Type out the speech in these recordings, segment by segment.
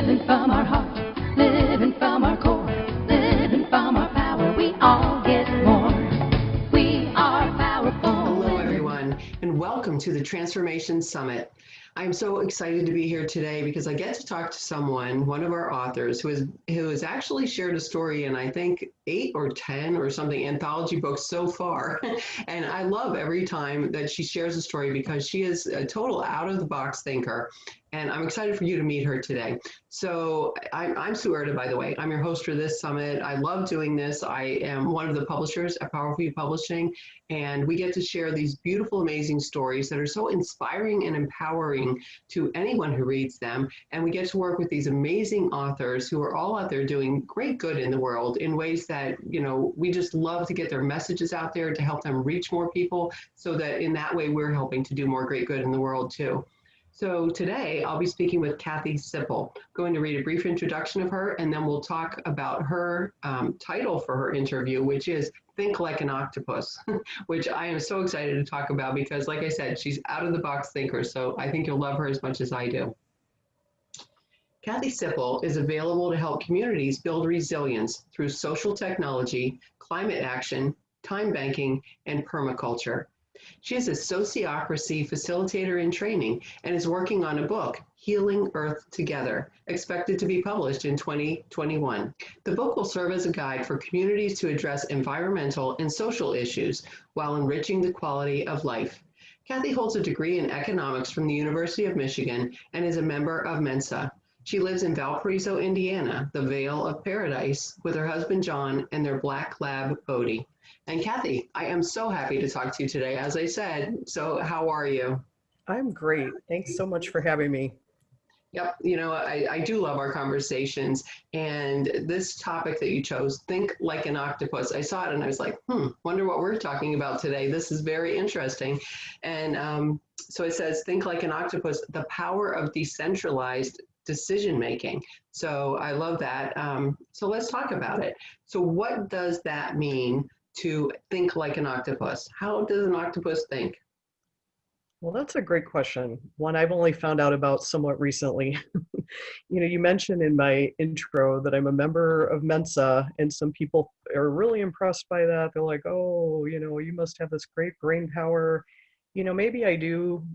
Living from our heart, living from our core, living from our power, we all get more. We are powerful. Hello, everyone, and welcome to the Transformation Summit. I'm so excited to be here today because I get to talk to someone, one of our authors, who has actually shared a story in, I think, 8 or 10 or something anthology books so far. And I love every time that she shares a story because she is a total out-of-the-box thinker. And I'm excited for you to meet her today. So I'm Sue Erda, by the way. I'm your host for this summit. I love doing this. I am one of the publishers at Powerful Publishing, and we get to share these beautiful, amazing stories that are so inspiring and empowering to anyone who reads them. And we get to work with these amazing authors who are all out there doing great good in the world in ways that, you know, we just love to get their messages out there to help them reach more people so that in that way we're helping to do more great good in the world too. So today I'll be speaking with Kathy Sipple, going to read a brief introduction of her, and then we'll talk about her title for her interview, which is Think Like an Octopus, which I am so excited to talk about because, like I said, she's out of the box thinker, so I think you'll love her as much as I do. Kathy Sipple is available to help communities build resilience through social technology, climate action, time banking, and permaculture. She is a Sociocracy facilitator in training and is working on a book, Healing Earth Together, expected to be published in 2021. The book will serve as a guide for communities to address environmental and social issues while enriching the quality of life. Kathy holds a degree in economics from the University of Michigan and is a member of Mensa. She lives in Valparaiso, Indiana, the Vale of Paradise, with her husband John and their black lab Bodie. And Kathy, I am so happy to talk to you today, as I said. So how are you? I'm great. Thanks so much for having me. Yep, you know, I do love our conversations. And this topic that you chose, Think Like an Octopus, I saw it and I was like, wonder what we're talking about today. This is very interesting. And so it says, Think Like an Octopus, the power of decentralized decision making. So I love that. So let's talk about it. So what does that mean to think like an octopus? How does an octopus think? Well, that's a great question. One I've only found out about somewhat recently. You know, you mentioned in my intro that I'm a member of Mensa, and some people are really impressed by that. They're like, oh, you know, you must have this great brain power. You know, maybe I do.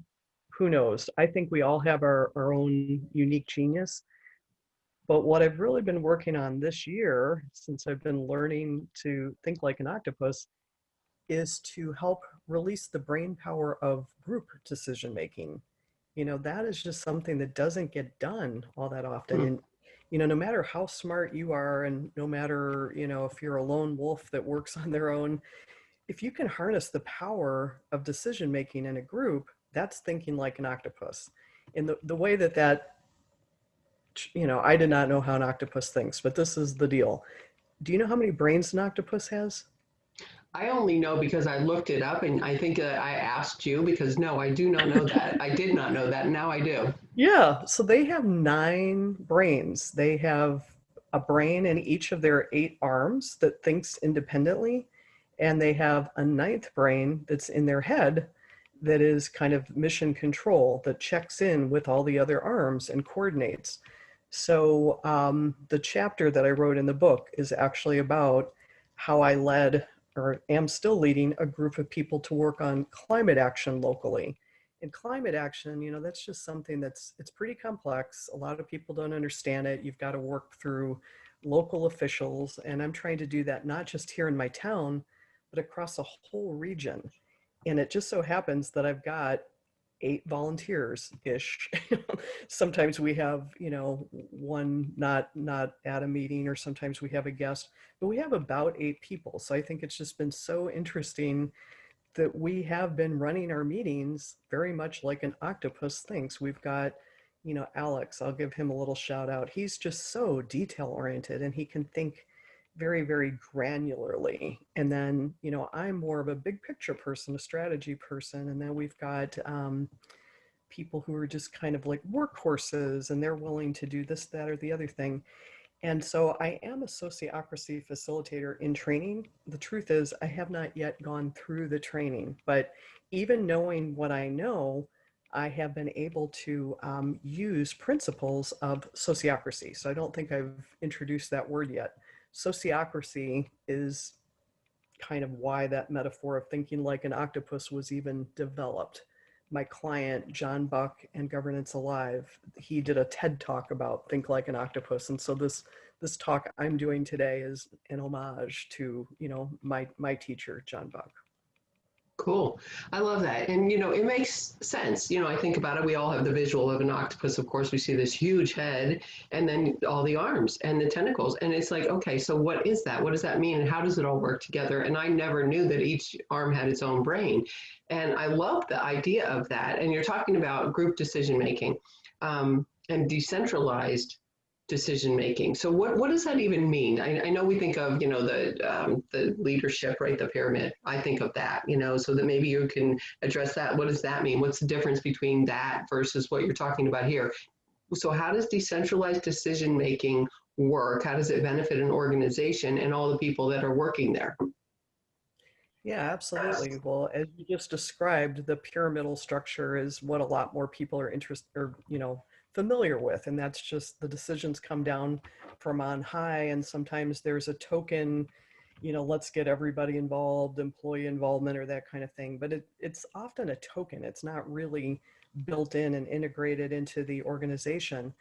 Who knows? I think we all have our own unique genius. But what I've really been working on this year, since I've been learning to think like an octopus, is to help release the brain power of group decision making. You know, that is just something that doesn't get done all that often. And, you know, no matter how smart you are, and no matter, you know, if you're a lone wolf that works on their own, if you can harness the power of decision making in a group, that's thinking like an octopus. And the way that, you know, I did not know how an octopus thinks, but this is the deal. Do you know how many brains an octopus has? I only know because I looked it up and I think I asked you because no, I do not know that. I did not know that. Now I do. Yeah, so they have 9 brains. They have a brain in each of their 8 arms that thinks independently, and they have a 9th brain that's in their head that is kind of mission control, that checks in with all the other arms and coordinates. So the chapter that I wrote in the book is actually about how I led, or am still leading, a group of people to work on climate action locally. And climate action, you know, that's just something it's pretty complex. A lot of people don't understand it. You've got to work through local officials. And I'm trying to do that not just here in my town, but across a whole region. And it just so happens that I've got 8 volunteers-ish. Sometimes we have, you know, one not at a meeting, or sometimes we have a guest, but we have about 8 people. So I think it's just been so interesting that we have been running our meetings very much like an octopus thinks. We've got, you know, Alex, I'll give him a little shout out. He's just so detail oriented and he can think very, very granularly. And then, you know, I'm more of a big picture person, a strategy person. And then we've got people who are just kind of like workhorses, and they're willing to do this, that, or the other thing. And so I am a sociocracy facilitator in training. The truth is, I have not yet gone through the training, but even knowing what I know, I have been able to use principles of sociocracy. So I don't think I've introduced that word yet. Sociocracy is kind of why that metaphor of thinking like an octopus was even developed. My client, John Buck and Governance Alive, he did a TED talk about think like an octopus. And so this talk I'm doing today is an homage to, my teacher, John Buck. Cool. I love that. And, it makes sense. I think about it. We all have the visual of an octopus. Of course, we see this huge head and then all the arms and the tentacles. And it's like, okay, so what is that? What does that mean? And how does it all work together? And I never knew that each arm had its own brain. And I love the idea of that. And you're talking about group decision making and decentralized decision making. So what does that even mean? I know we think of the leadership, right, the pyramid. I think of that, so that maybe you can address that. What does that mean? What's the difference between that versus what you're talking about here? So how does decentralized decision making work? How does it benefit an organization and all the people that are working there? Yeah, absolutely. Well, as you just described, the pyramidal structure is what a lot more people are interested or, familiar with. And that's just the decisions come down from on high. And sometimes there's a token, let's get everybody involved, employee involvement or that kind of thing. But it's often a token. It's not really built in and integrated into the organization.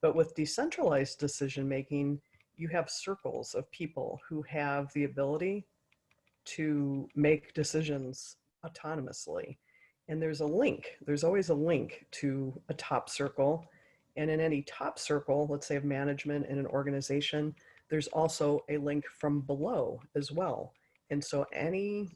But with decentralized decision making, you have circles of people who have the ability to make decisions autonomously. And there's always a link to a top circle. And in any top circle, let's say of management in an organization, there's also a link from below as well. And so any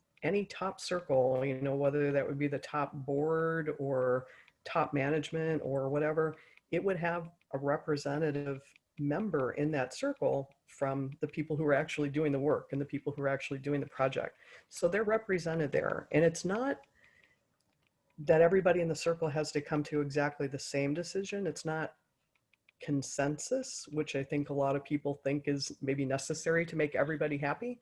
top circle, whether that would be the top board or top management or whatever, it would have a representative member in that circle from the people who are actually doing the work and the people who are actually doing the project. So they're represented there. And it's not that everybody in the circle has to come to exactly the same decision. It's not consensus, which I think a lot of people think is maybe necessary to make everybody happy,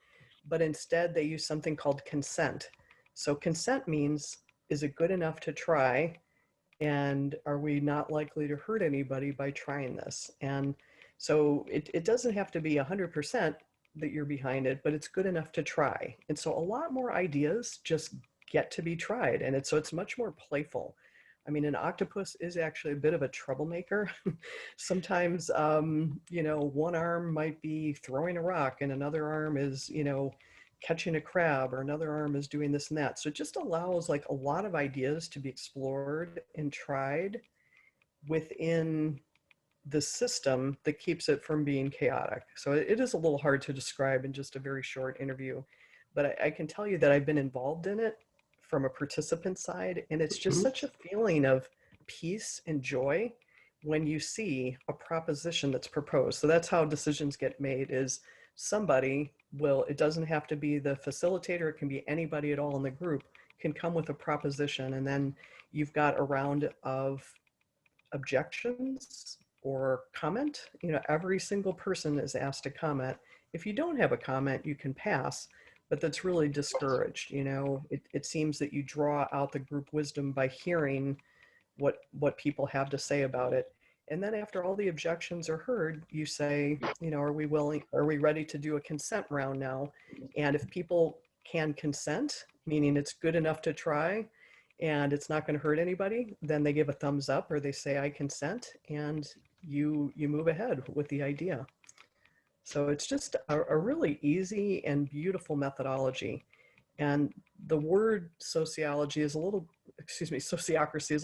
but instead they use something called consent. So consent means, is it good enough to try? And are we not likely to hurt anybody by trying this? And so it doesn't have to be 100% that you're behind it, but it's good enough to try. And so a lot more ideas just get to be tried. And it's much more playful. I mean, an octopus is actually a bit of a troublemaker. Sometimes, one arm might be throwing a rock and another arm is, catching a crab, or another arm is doing this and that. So it just allows like a lot of ideas to be explored and tried within the system that keeps it from being chaotic. So it is a little hard to describe in just a very short interview, but I can tell you that I've been involved in it from a participant side, and it's just such a feeling of peace and joy when you see a proposition that's proposed. So that's how decisions get made, is somebody will, it doesn't have to be the facilitator, it can be anybody at all in the group, can come with a proposition, and then you've got a round of objections or comment. Every single person is asked to comment. If you don't have a comment, you can pass, but that's really discouraged. It seems that you draw out the group wisdom by hearing what people have to say about it. And then after all the objections are heard, you say, are we ready to do a consent round now? And if people can consent, meaning it's good enough to try and it's not going to hurt anybody, then they give a thumbs up or they say, I consent, and you move ahead with the idea. So it's just a really easy and beautiful methodology. And the word sociocracy is a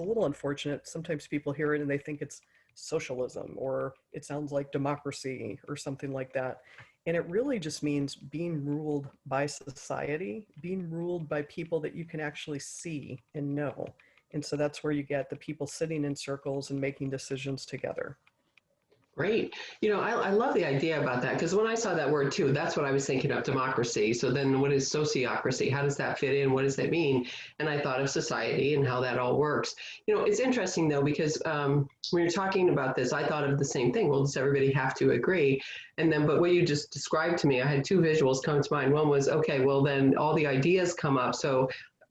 little unfortunate. Sometimes people hear it and they think it's socialism, or it sounds like democracy or something like that. And it really just means being ruled by society, being ruled by people that you can actually see and know. And so that's where you get the people sitting in circles and making decisions together. Great. I love the idea about that, because when I saw that word too, that's what I was thinking of, democracy. So then what is sociocracy? How does that fit in? What does that mean? And I thought of society and how that all works. It's interesting though, because when you're talking about this, I thought of the same thing. Well, does everybody have to agree? But what you just described to me, I had two visuals come to mind. One was, okay, well then all the ideas come up. So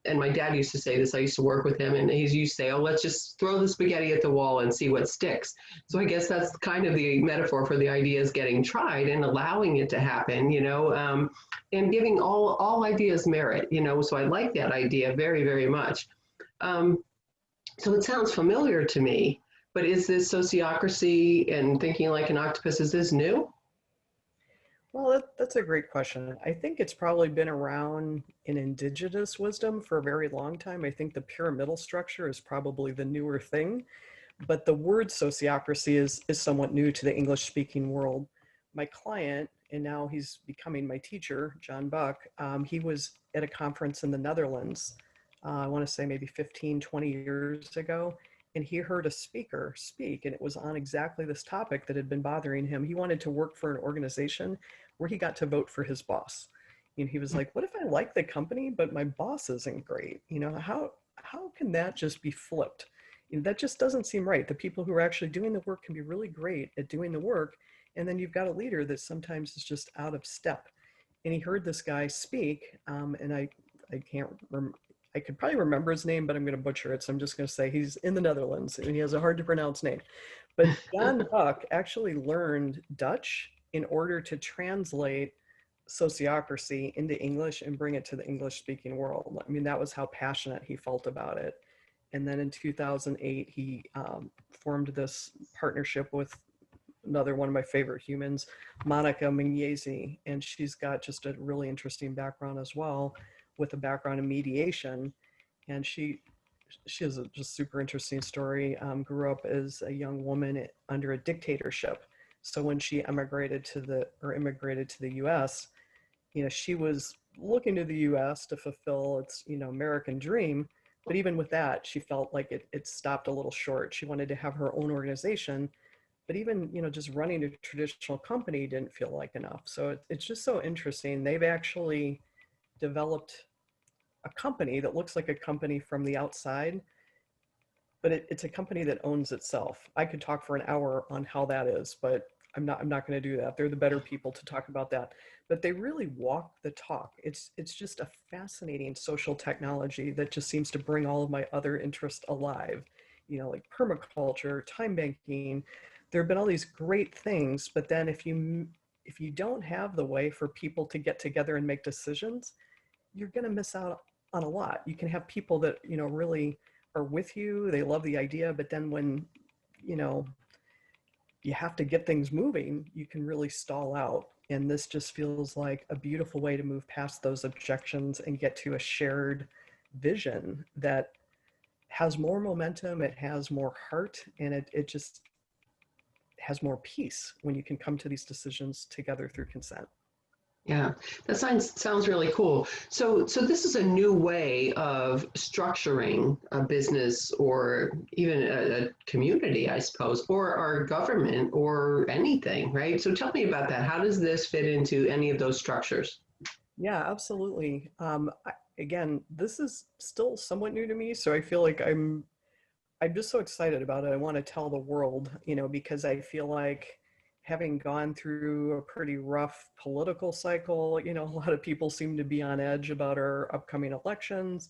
and my dad used to say this, I used to work with him, and he used to say, oh, let's just throw the spaghetti at the wall and see what sticks. So I guess that's kind of the metaphor for the ideas getting tried and allowing it to happen, and giving all ideas merit, so I like that idea very, very much. So it sounds familiar to me, but is this sociocracy and thinking like an octopus, is this new? Well, that's a great question. I think it's probably been around in indigenous wisdom for a very long time. I think the pyramidal structure is probably the newer thing, but the word sociocracy is somewhat new to the English speaking world. My client, and now he's becoming my teacher, John Buck, he was at a conference in the Netherlands, I want to say maybe 15, 20 years ago, and he heard a speaker speak, and it was on exactly this topic that had been bothering him. He wanted to work for an organization where he got to vote for his boss. And he was like, what if I like the company, but my boss isn't great? How can that just be flipped? That just doesn't seem right. The people who are actually doing the work can be really great at doing the work. And then you've got a leader that sometimes is just out of step. And he heard this guy speak, and I can't remember. I could probably remember his name, but I'm going to butcher it. So I'm just going to say he's in the Netherlands and he has a hard to pronounce name. But John Buck actually learned Dutch in order to translate sociocracy into English and bring it to the English speaking world. I mean, that was how passionate he felt about it. And then in 2008, he formed this partnership with another one of my favorite humans, Monica Mignesi, and she's got just a really interesting background as well, with a background in mediation. And she has a just super interesting story. Grew up as a young woman under a dictatorship. So when she immigrated to the US, she was looking to the US to fulfill its, American dream. But even with that, she felt like it stopped a little short. She wanted to have her own organization, but even, just running a traditional company didn't feel like enough. So it's just so interesting. They've actually developed a company that looks like a company from the outside, but it's a company that owns itself. I could talk for an hour on how that is, but I'm not going to do that. They're the better people to talk about that. But they really walk the talk. It's just a fascinating social technology that just seems to bring all of my other interests alive. Like permaculture, time banking. There have been all these great things, but then if you don't have the way for people to get together and make decisions, you're going to miss out on a lot. You can have people that, really are with you. They love the idea, but then when, you have to get things moving, you can really stall out. And this just feels like a beautiful way to move past those objections and get to a shared vision that has more momentum, it has more heart, and it just has more peace when you can come to these decisions together through consent. Yeah, that sounds really cool. So this is a new way of structuring a business or even a community, I suppose, or our government or anything, right? So tell me about that. How does this fit into any of those structures? Yeah, absolutely. Again, this is still somewhat new to me, so I feel like I'm just so excited about it. I want to tell the world, because I feel like having gone through a pretty rough political cycle, a lot of people seem to be on edge about our upcoming elections.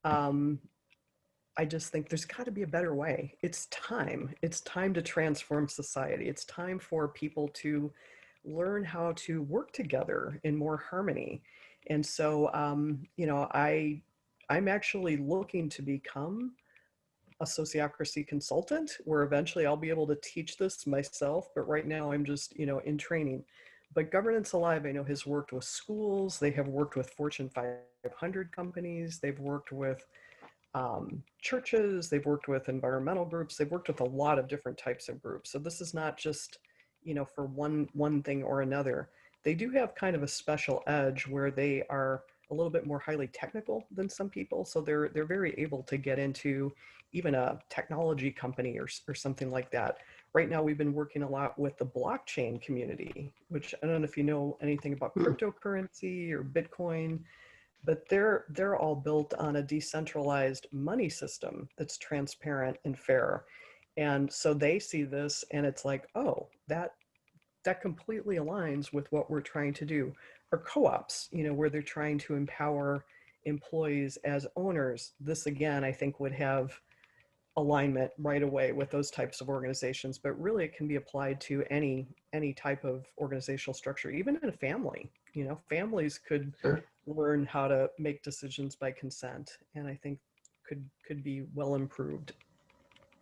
I just think there's got to be a better way. It's time. It's time to transform society. It's time for people to learn how to work together in more harmony. And so, I'm actually looking to become a sociocracy consultant where eventually I'll be able to teach this myself. But right now I'm just, in training. But Governance Alive, I know, has worked with schools. They have worked with Fortune 500 companies. They've worked with churches. They've worked with environmental groups. They've worked with a lot of different types of groups. So this is not just, for one thing or another. They do have kind of a special edge where they are a little bit more highly technical than some people. So they're very able to get into even a technology company or something like that. Right now, we've been working a lot with the blockchain community, which I don't know if you know anything about cryptocurrency or Bitcoin, but they're all built on a decentralized money system that's transparent and fair. And so they see this and it's like, oh, that completely aligns with what we're trying to do. Or co-ops, where they're trying to empower employees as owners, this again, I think would have alignment right away with those types of organizations, but really it can be applied to any type of organizational structure, even in a family. You know, families could Sure. learn how to make decisions by consent, and I think could be well improved.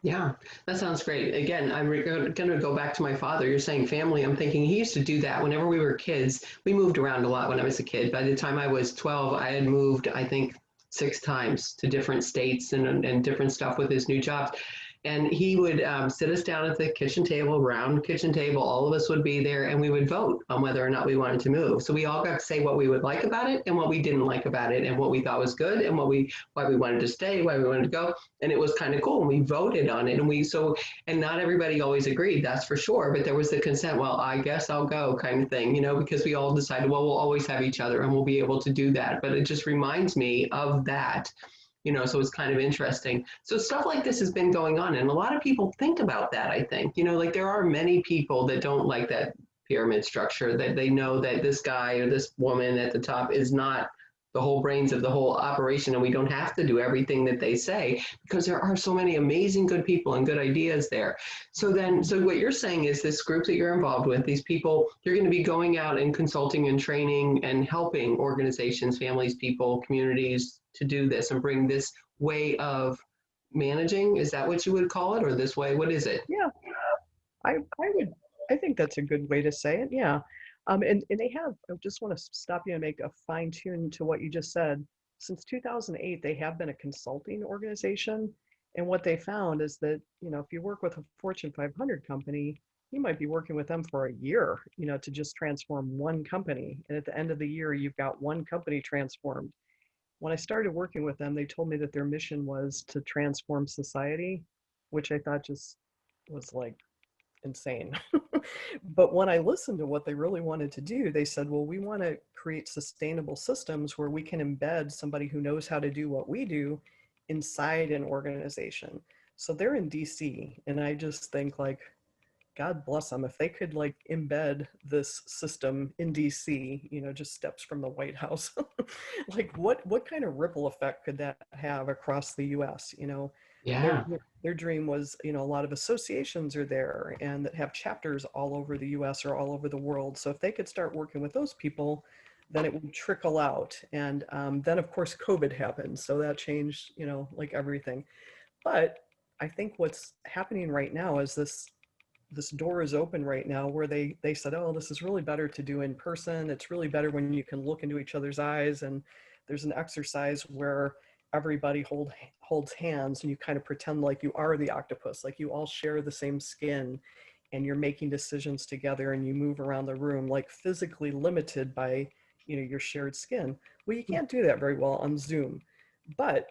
Yeah, that sounds great. Again, I'm going to go back to my father. You're saying family. I'm thinking he used to do that whenever we were kids. We moved around a lot when I was a kid. By the time I was 12, I had moved, I think, 6 times to different states and different stuff with his new jobs. And he would sit us down at the kitchen table, round kitchen table. All of us would be there, and we would vote on whether or not we wanted to move. So we all got to say what we would like about it and what we didn't like about it, and what we thought was good and why we wanted to stay, why we wanted to go. And it was kind of cool. And we voted on it, and not everybody always agreed, that's for sure. But there was the consent. Well, I guess I'll go, kind of thing, because we all decided, well, we'll always have each other, and we'll be able to do that. But it just reminds me of that. So it's kind of interesting. So stuff like this has been going on, and a lot of people think about that, I think. Like there are many people that don't like that pyramid structure, that they know that this guy or this woman at the top is not the whole brains of the whole operation, and we don't have to do everything that they say, because there are so many amazing good people and good ideas there. So what you're saying is this group that you're involved with, these people, you're going to be going out and consulting and training and helping organizations, families, people, communities to do this and bring this way of managing. Is that what you would call it, or this way? What is it? Yeah, I think that's a good way to say it. Yeah. And they have, I just want to stop you and make a fine tune to what you just said. Since 2008, they have been a consulting organization. And what they found is that, if you work with a Fortune 500 company, you might be working with them for a year, to just transform one company. And at the end of the year, you've got one company transformed. When I started working with them, they told me that their mission was to transform society, which I thought just was like insane. But when I listened to what they really wanted to do, they said, well, we want to create sustainable systems where we can embed somebody who knows how to do what we do inside an organization. So they're in DC, and I just think, like, God bless them if they could like embed this system in DC, just steps from the White House. Like what kind of ripple effect could that have across the US? Their Yeah. their dream was, a lot of associations are there and that have chapters all over the US or all over the world. So if they could start working with those people, then it would trickle out. And then of course COVID happened. So that changed, like everything. But I think what's happening right now is this door is open right now where they said, oh, this is really better to do in person. It's really better when you can look into each other's eyes. And there's an exercise where everybody holds hands and you kind of pretend like you are the octopus, like you all share the same skin and you're making decisions together and you move around the room, like physically limited by, your shared skin. Well, you can't do that very well on Zoom, but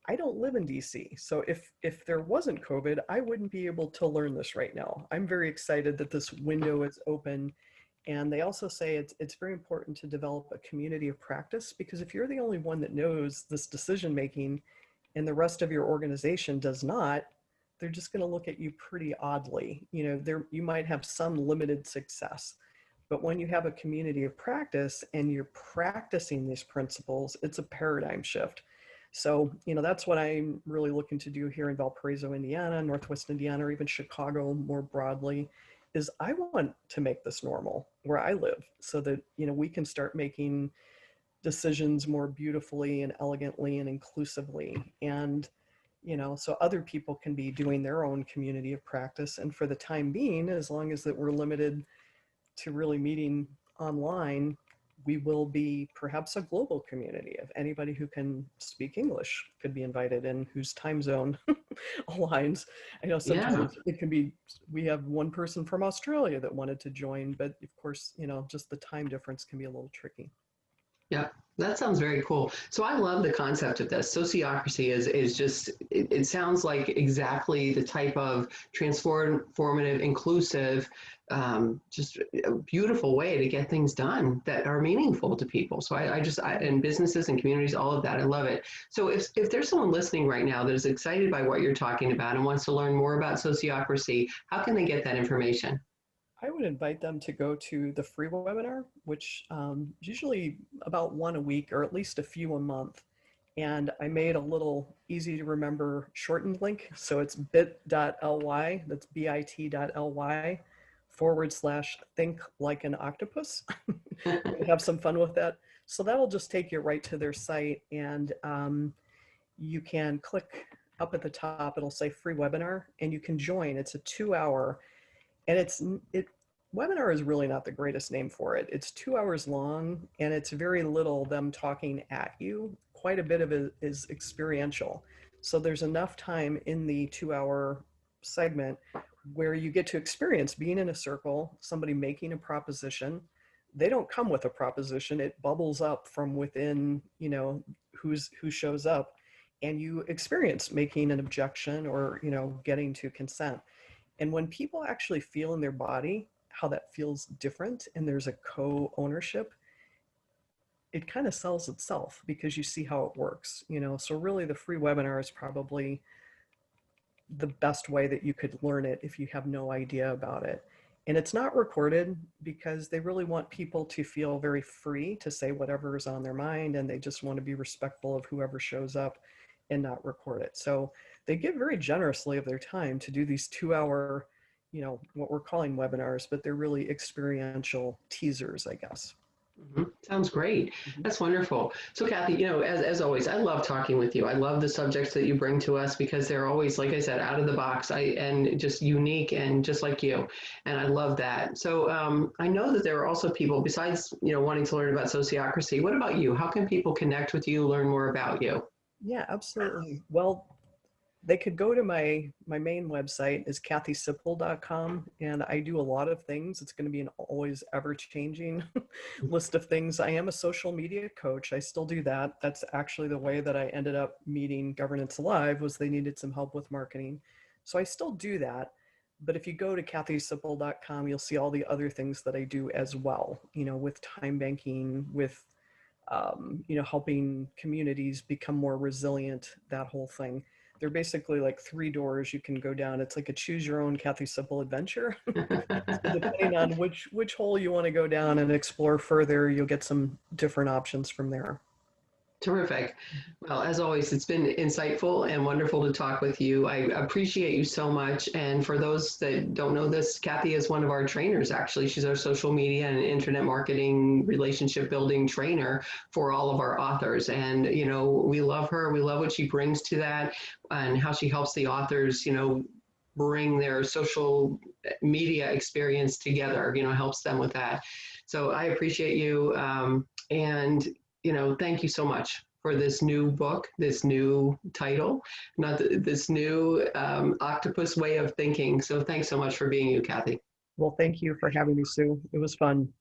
I don't live in DC. So if there wasn't COVID, I wouldn't be able to learn this right now. I'm very excited that this window is open. And they also say it's very important to develop a community of practice, because if you're the only one that knows this decision making and the rest of your organization does not, they're just going to look at you pretty oddly. You might have some limited success. But when you have a community of practice and you're practicing these principles, it's a paradigm shift. So, that's what I'm really looking to do here in Valparaiso, Indiana, Northwest Indiana, or even Chicago more broadly, is I want to make this normal where I live so that, we can start making decisions more beautifully and elegantly and inclusively. And, so other people can be doing their own community of practice. And for the time being, as long as that we're limited to really meeting online, we will be perhaps a global community of anybody who can speak English could be invited and whose time zone aligns. I know Yeah. sometimes it can be, we have one person from Australia that wanted to join, but of course, just the time difference can be a little tricky. Yeah, that sounds very cool. So I love the concept of this. Sociocracy is just, it sounds like exactly the type of transformative, inclusive, just a beautiful way to get things done that are meaningful to people. So and businesses and communities, all of that, I love it. So if there's someone listening right now that is excited by what you're talking about and wants to learn more about sociocracy, how can they get that information? I would invite them to go to the free webinar, which is usually about one a week or at least a few a month. And I made a little easy to remember shortened link. So it's bit.ly, that's bit.ly / think like an octopus. Have some fun with that. So that'll just take you right to their site, and you can click up at the top, it'll say free webinar, and you can join. It's a 2-hour, and webinar is really not the greatest name for it. It's 2 hours long, and it's very little them talking at you. Quite a bit of it is experiential. So there's enough time in the 2-hour segment where you get to experience being in a circle, somebody making a proposition. They don't come with a proposition, it bubbles up from within, who shows up, and you experience making an objection or, getting to consent. And when people actually feel in their body how that feels different and there's a co-ownership, it kind of sells itself because you see how it works, So really the free webinar is probably the best way that you could learn it if you have no idea about it. And it's not recorded because they really want people to feel very free to say whatever is on their mind, and they just want to be respectful of whoever shows up and not record it. So they give very generously of their time to do these 2-hour, what we're calling webinars, but they're really experiential teasers, I guess. Sounds great. That's wonderful. So Kathy, as always, I love talking with you. I love the subjects that you bring to us because they're always, like I said, out of the box and just unique and just like you. And I love that. So I know that there are also people besides, wanting to learn about sociocracy. What about you? How can people connect with you, learn more about you? Yeah, absolutely. Well, they could go to my main website is kathysipple.com, and I do a lot of things. It's going to be an always ever-changing list of things. I am a social media coach. I still do that. That's actually the way that I ended up meeting Governance Alive, was they needed some help with marketing. So I still do that. But if you go to kathysipple.com, you'll see all the other things that I do as well, with time banking, with helping communities become more resilient, that whole thing. They're basically like 3 doors you can go down. It's like a choose your own Kathy Sipple adventure. So depending on which hole you want to go down and explore further, you'll get some different options from there. Terrific. Well, as always, it's been insightful and wonderful to talk with you. I appreciate you so much. And for those that don't know this, Kathy is one of our trainers, actually. She's our social media and internet marketing relationship building trainer for all of our authors. And, we love her. We love what she brings to that and how she helps the authors, bring their social media experience together, helps them with that. So I appreciate you. Thank you so much for this new book, this new title, this new octopus way of thinking. So thanks so much for being you, Kathy. Well, thank you for having me, Sue. It was fun.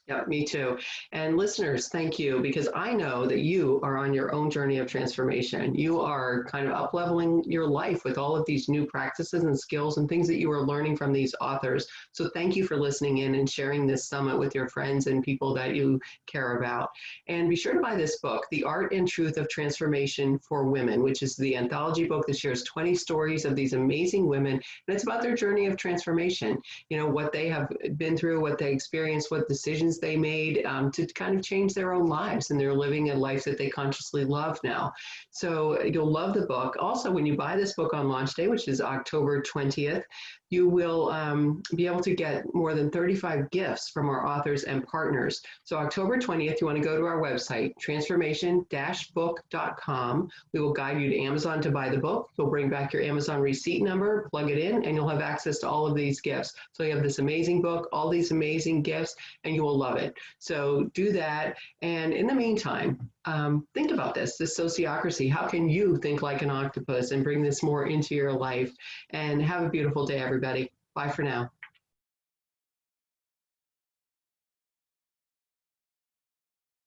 Yeah, me too. And listeners, thank you, because I know that you are on your own journey of transformation. You are kind of up-leveling your life with all of these new practices and skills and things that you are learning from these authors. So thank you for listening in and sharing this summit with your friends and people that you care about. And be sure to buy this book, The Art and Truth of Transformation for Women, which is the anthology book that shares 20 stories of these amazing women. And it's about their journey of transformation, what they have been through, what they experienced, what decisions they made to kind of change their own lives, and they're living a life that they consciously love now. So you'll love the book. Also, when you buy this book on launch day, which is October 20th, you will be able to get more than 35 gifts from our authors and partners. So October 20th, you want to go to our website, transformation-book.com. We will guide you to Amazon to buy the book. You'll bring back your Amazon receipt number, plug it in, and you'll have access to all of these gifts. So you have this amazing book, all these amazing gifts, and you will love it. So do that. And in the meantime, think about this sociocracy. How can you think like an octopus and bring this more into your life? And have a beautiful day, everybody. Bye for now.